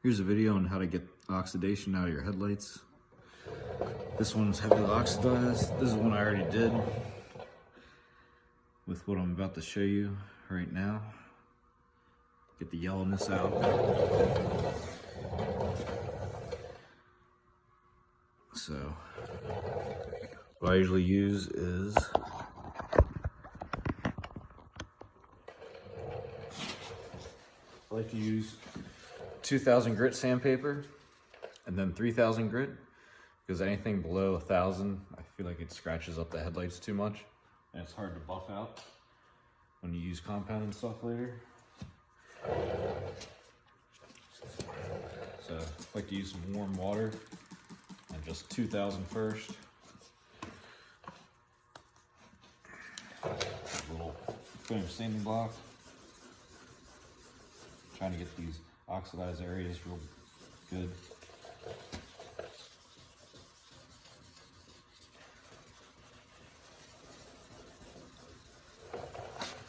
Here's a video on how to get oxidation out of your headlights. This one's heavily oxidized. This is one I already did with what I'm about to show you right now. Get the yellowness out. So, what I usually use is I like to use 2000 grit sandpaper and then 3000 grit, because anything below 1000, I feel like it scratches up the headlights too much and it's hard to buff out when you use compound and stuff later. So I like to use some warm water and just 2000 first. A little foam sanding block. Trying to get these oxidized areas real good.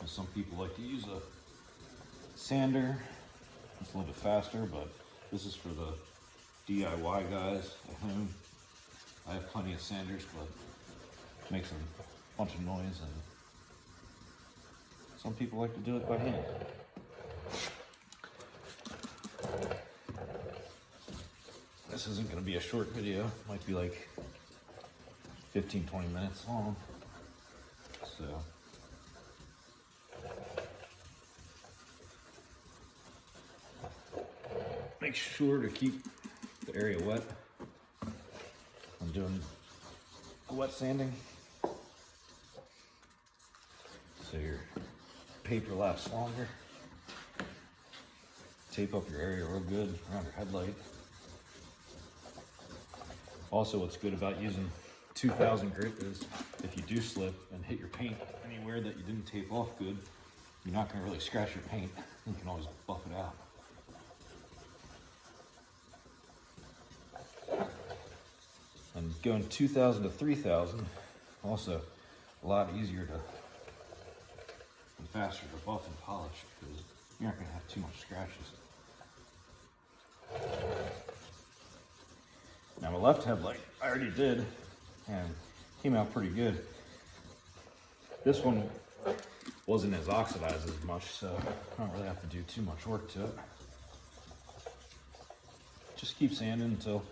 Some people like to use a sander. It's a little bit faster, but this is for the DIY guys at home. I have plenty of sanders, but it makes a bunch of noise, and some people like to do it by hand. This isn't going to be a short video. It might be like 15-20 minutes long. So make sure to keep the area wet. I'm doing wet sanding so your paper lasts longer. Tape up your area real good around your headlight. Also, what's good about using 2000 grit is if you do slip and hit your paint anywhere that you didn't tape off good, you're not going to really scratch your paint. You can always buff it out. And going 2000 to 3000, also a lot easier to and faster to buff and polish, because you're not going to have too much scratches. Now my left headlight, I already did, and came out pretty good. This one wasn't as oxidized as much, so I don't really have to do too much work to it. Just keep sanding until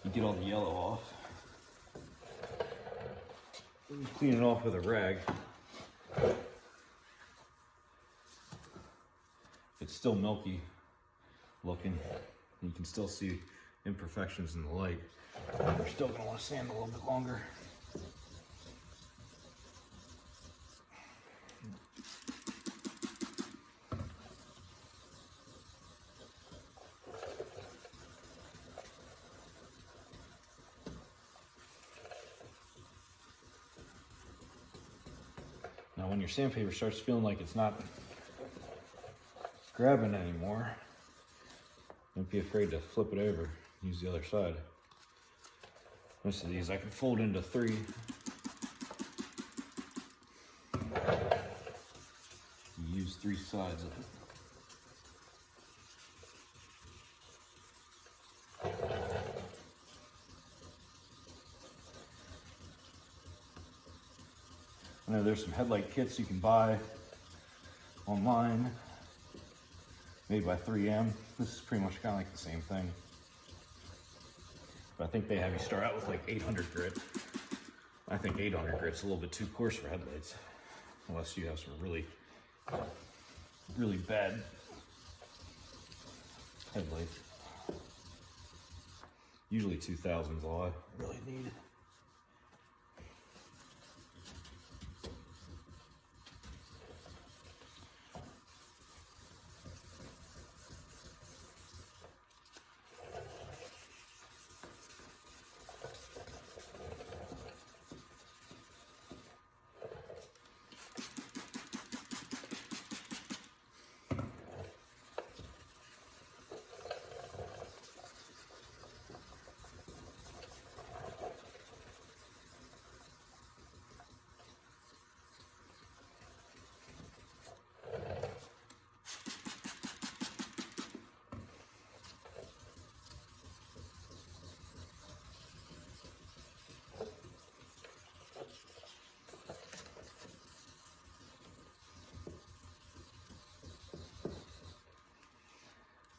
you get all the yellow off. Clean it off with a rag. It's still milky looking. You can still see imperfections in the light. We're still going to want to sand a little bit longer. Now when your sandpaper starts feeling like it's not grabbing anymore, don't be afraid to flip it over. Use the other side. Most of these I can fold into 3. Use 3 sides of it. I know there's some headlight kits you can buy online, made by 3M. This is pretty much kind of like the same thing. But I think they have you start out with like 800 grit. I think 800 grit's a little bit too coarse for headlights, unless you have some really bad headlights. Usually 2000 is all I really need.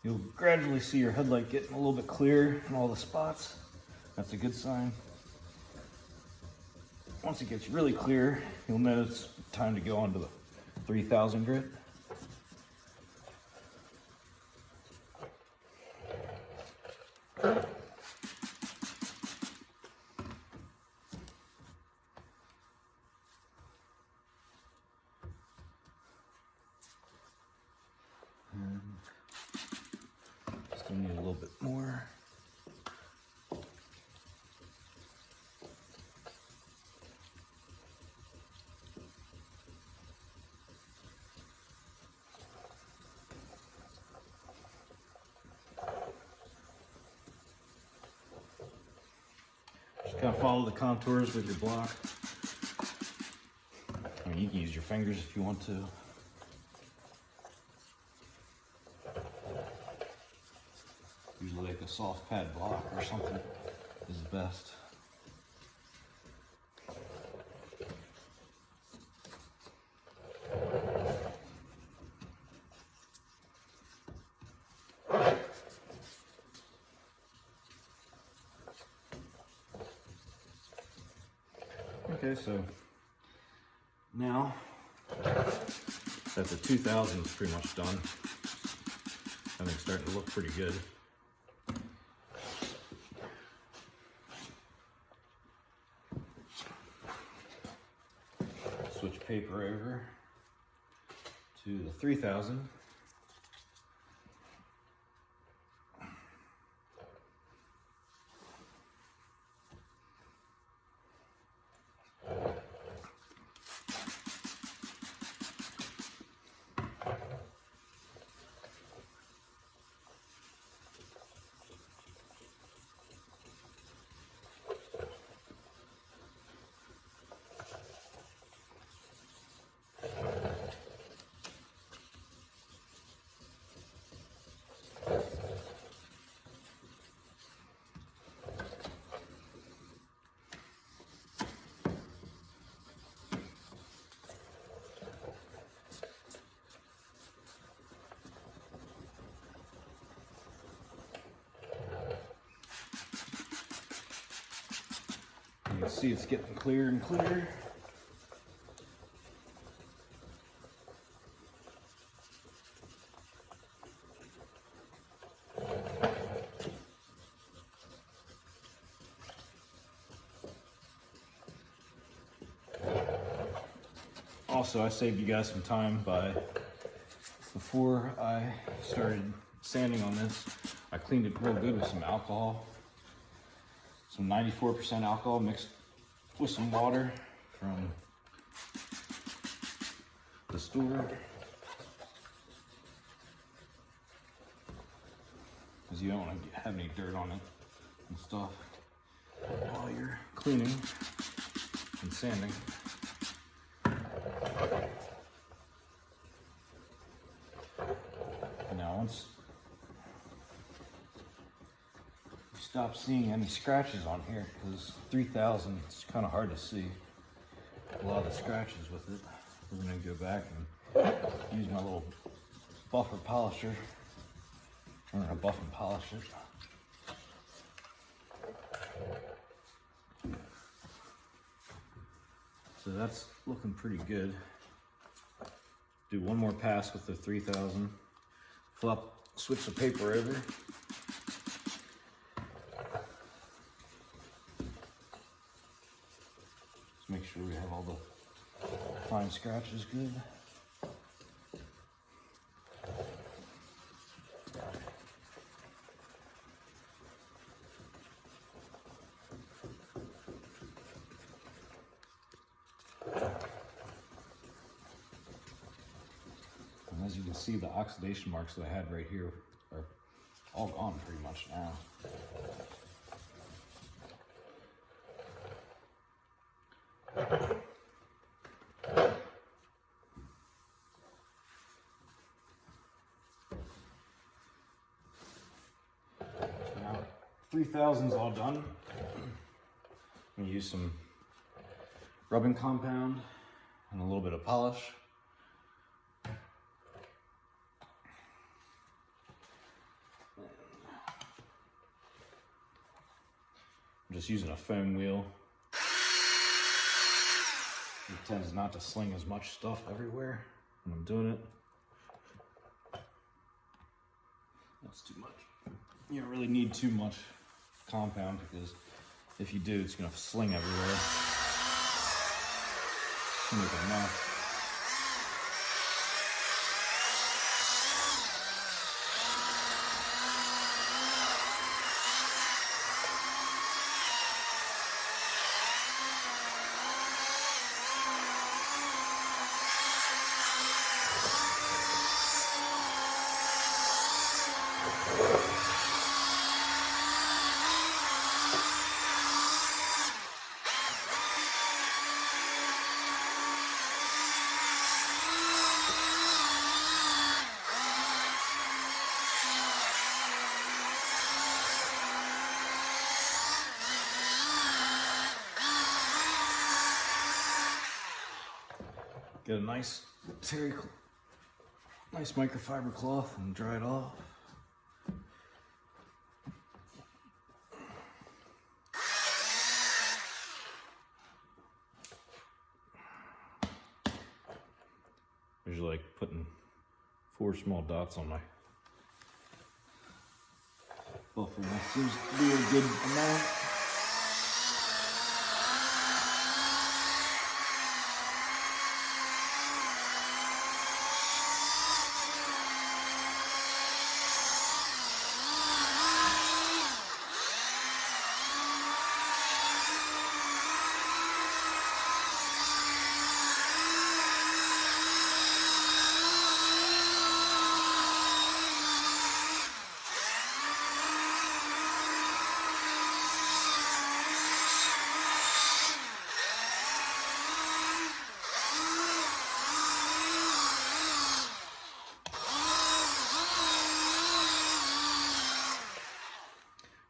You'll gradually see your headlight getting a little bit clearer in all the spots. That's a good sign. Once it gets really clear, you'll know it's time to go on to the 3000 grit. Still need a little bit more. Just kind of follow the contours with your block. I mean, you can use your fingers if you want to. Usually like a soft pad block or something is best. Okay, so now that the 2000 is pretty much done, I think it's starting to look pretty good. Switch paper over to the 3000. You can see it's getting clearer and clearer. Also, I saved you guys some time by, before I started sanding on this, I cleaned it real good with some alcohol. Some 94% alcohol mixed with some water from the store. Because you don't want to have any dirt on it and stuff while you're cleaning and sanding. Now once stop seeing any scratches on here, because 3000 it's kind of hard to see a lot of the scratches with it. We're going to go back and use my little buffer polisher. We're going to buff and polish it. So that's looking pretty good. Do one more pass with the 3000. Switch the paper over. Make sure we have all the fine scratches good. And as you can see, the oxidation marks that I had right here are all gone pretty much now. Now 3000's all done. I'm going to use some rubbing compound and a little bit of polish. I'm just using a foam wheel. It tends not to sling as much stuff everywhere when I'm doing it. That's too much. You don't really need too much compound, because if you do, it's gonna sling everywhere. Make a mess. Get a nice microfiber cloth and dry it off. Usually like putting 4 small dots on my buffer. That seems to be a good amount.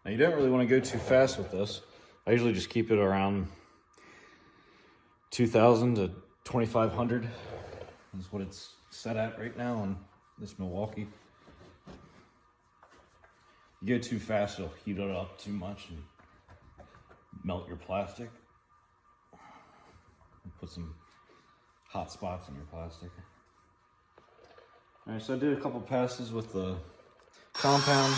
Now you don't really want to go too fast with this. I usually just keep it around 2,000 to 2,500. That's what it's set at right now on this Milwaukee. You go too fast, it'll heat it up too much and melt your plastic. Put some hot spots in your plastic. All right, so I did a couple passes with the compound.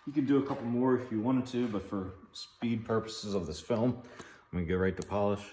You could do a couple more if you wanted to, but for speed purposes of this film, I'm gonna go right to polish.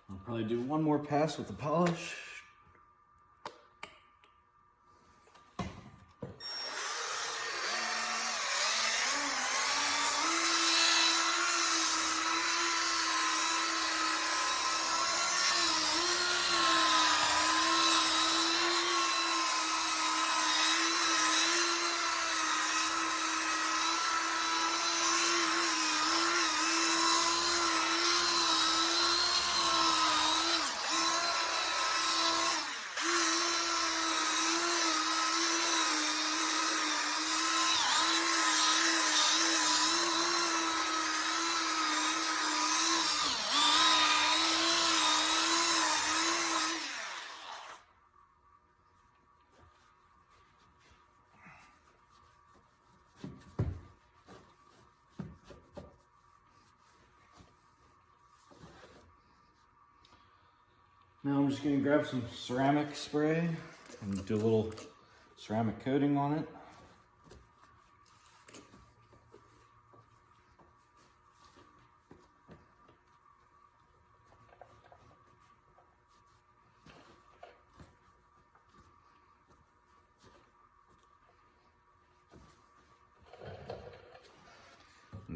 I'll probably do one more pass with the polish. Now I'm just going to grab some ceramic spray and do a little ceramic coating on it.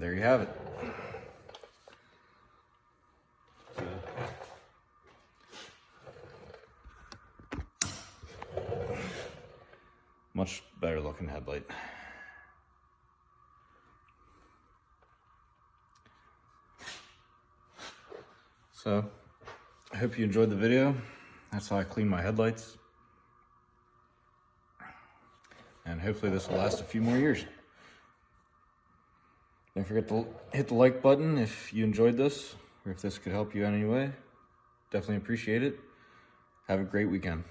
And there you have it. Much better looking headlight. So, I hope you enjoyed the video. That's how I clean my headlights. And hopefully this will last a few more years. Don't forget to hit the like button if you enjoyed this, or if this could help you in any way. Definitely appreciate it. Have a great weekend.